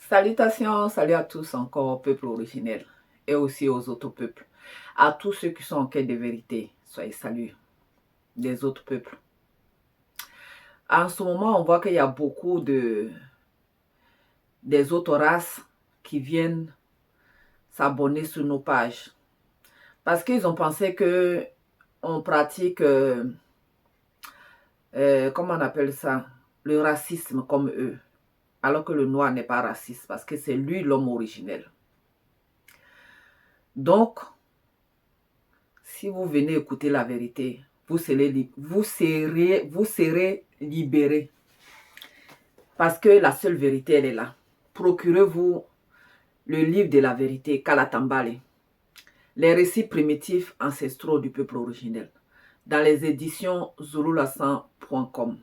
Salutations, salut à tous encore, peuple originel, et aussi aux autres peuples. À tous ceux qui sont en quête de vérité, soyez salués des autres peuples. En ce moment, on voit qu'il y a beaucoup des autres races qui viennent s'abonner sur nos pages. Parce qu'ils ont pensé que on pratique, comment on appelle ça, le racisme comme eux. Alors que le noir n'est pas raciste, parce que c'est lui l'homme originel. Donc, si vous venez écouter la vérité, vous serez libérés. Parce que la seule vérité, elle est là. Procurez-vous le livre de la vérité, Kalatambale. Les récits primitifs ancestraux du peuple originel. Dans les éditions zululassan.com.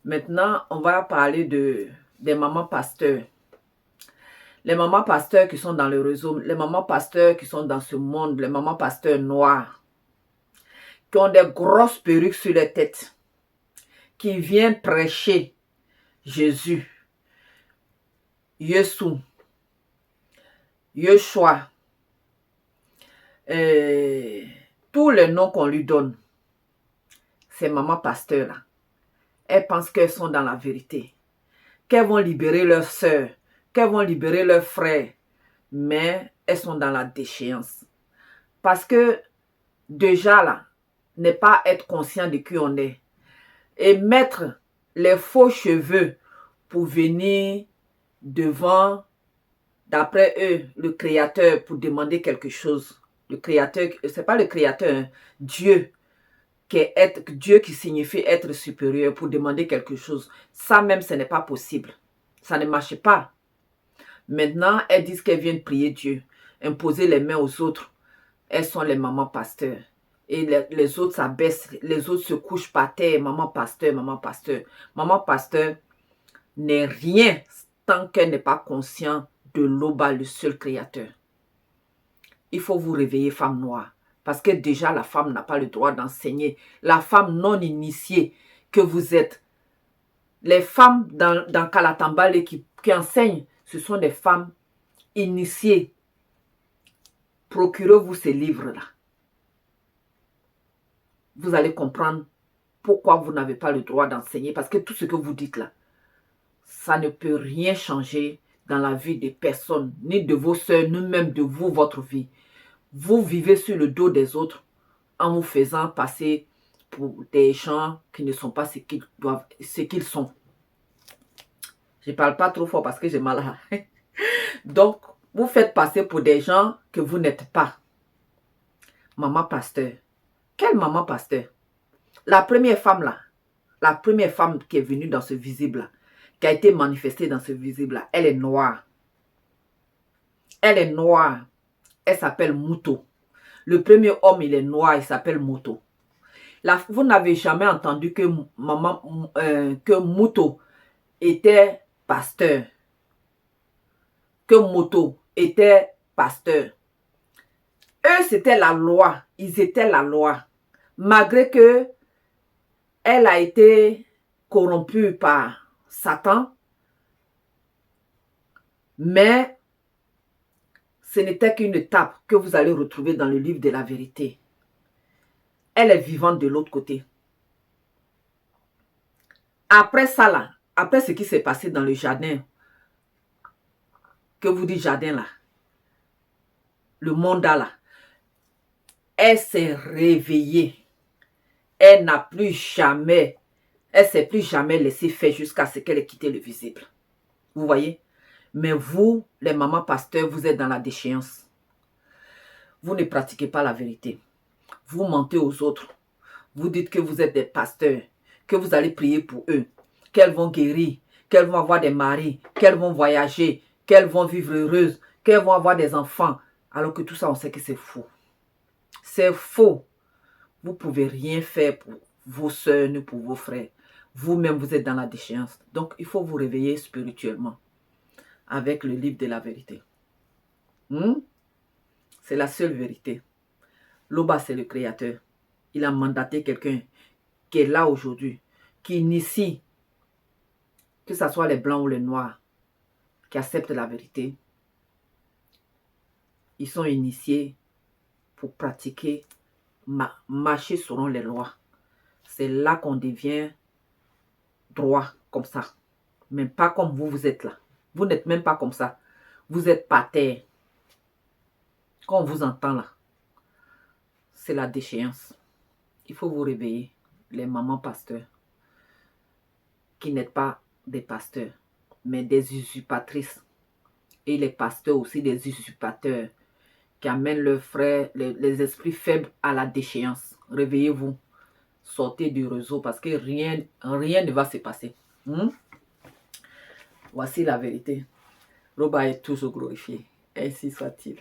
Maintenant, on va parler des mamans pasteurs. Les mamans pasteurs qui sont dans le réseau, les mamans pasteurs qui sont dans ce monde, les mamans pasteurs noires, qui ont des grosses perruques sur les têtes, qui viennent prêcher Jésus, Yeshua, Yeshua, tous les noms qu'on lui donne, ces mamans pasteurs-là, elles pensent qu'elles sont dans la vérité, qu'elles vont libérer leurs sœurs, qu'elles vont libérer leurs frères, mais elles sont dans la déchéance. Parce que déjà là, n'est pas être conscient de qui on est et mettre les faux cheveux pour venir devant, d'après eux, le Créateur pour demander quelque chose. Le Créateur, c'est pas le Créateur, hein, Dieu, Dieu qui signifie être supérieur pour demander quelque chose. Ça même, ce n'est pas possible. Ça ne marche pas. Maintenant, elles disent qu'elles viennent prier Dieu, imposer les mains aux autres. Elles sont les mamans pasteurs. Et les autres s'abaissent, les autres se couchent par terre. Maman pasteur, maman pasteur. Maman pasteur n'est rien tant qu'elle n'est pas consciente de l'Oba, le seul créateur. Il faut vous réveiller, femme noire. Parce que déjà, la femme n'a pas le droit d'enseigner. La femme non initiée que vous êtes. Les femmes dans Kalatambale qui enseignent, ce sont des femmes initiées. Procurez-vous ces livres-là. Vous allez comprendre pourquoi vous n'avez pas le droit d'enseigner. Parce que tout ce que vous dites là, ça ne peut rien changer dans la vie des personnes, ni de vos soeurs, ni même de vous, votre vie. Vous vivez sur le dos des autres en vous faisant passer pour des gens qui ne sont pas ce qu'ils sont. Je ne parle pas trop fort parce que j'ai mal. Donc, vous faites passer pour des gens que vous n'êtes pas. Maman pasteur. Quelle maman pasteur? La première femme là, la première femme qui est venue dans ce visible-là, qui a été manifestée dans ce visible-là, elle est noire. Elle est noire. Elle s'appelle Mouto. Le premier homme, il est noir, il s'appelle Mouto. Vous n'avez jamais entendu que Mouto était pasteur. Que Mouto était pasteur. Eux, c'était la loi. Ils étaient la loi. Malgré que elle a été corrompue par Satan, mais ce n'était qu'une étape que vous allez retrouver dans le livre de la vérité. Elle est vivante de l'autre côté. Après ça là, après ce qui s'est passé dans le jardin, que vous dites jardin là, le mandat là, elle s'est réveillée. Elle n'a plus jamais, elle ne s'est plus jamais laissée faire jusqu'à ce qu'elle ait quitté le visible. Vous voyez? Mais vous, les mamans pasteurs, vous êtes dans la déchéance. Vous ne pratiquez pas la vérité. Vous mentez aux autres. Vous dites que vous êtes des pasteurs, que vous allez prier pour eux, qu'elles vont guérir, qu'elles vont avoir des maris, qu'elles vont voyager, qu'elles vont vivre heureuses, qu'elles vont avoir des enfants. Alors que tout ça, on sait que c'est faux. C'est faux. Vous ne pouvez rien faire pour vos soeurs ni pour vos frères. Vous-même, vous êtes dans la déchéance. Donc, il faut vous réveiller spirituellement avec le livre de la vérité. C'est la seule vérité. L'Oba, c'est le créateur. Il a mandaté quelqu'un qui est là aujourd'hui, qui initie, que ce soit les blancs ou les noirs, qui acceptent la vérité, ils sont initiés pour pratiquer, marcher selon les lois. C'est là qu'on devient droit comme ça. Même pas comme vous, vous êtes là. Vous n'êtes même pas comme ça. Vous êtes par terre. Quand on vous entend là, c'est la déchéance. Il faut vous réveiller, les mamans pasteurs, qui n'êtes pas des pasteurs, mais des usurpatrices. Et les pasteurs aussi des usurpateurs, qui amènent leurs frères, les esprits faibles à la déchéance. Réveillez-vous. Sortez du réseau parce que rien ne va se passer. Voici la vérité. Roba est toujours glorifié. Ainsi soit-il.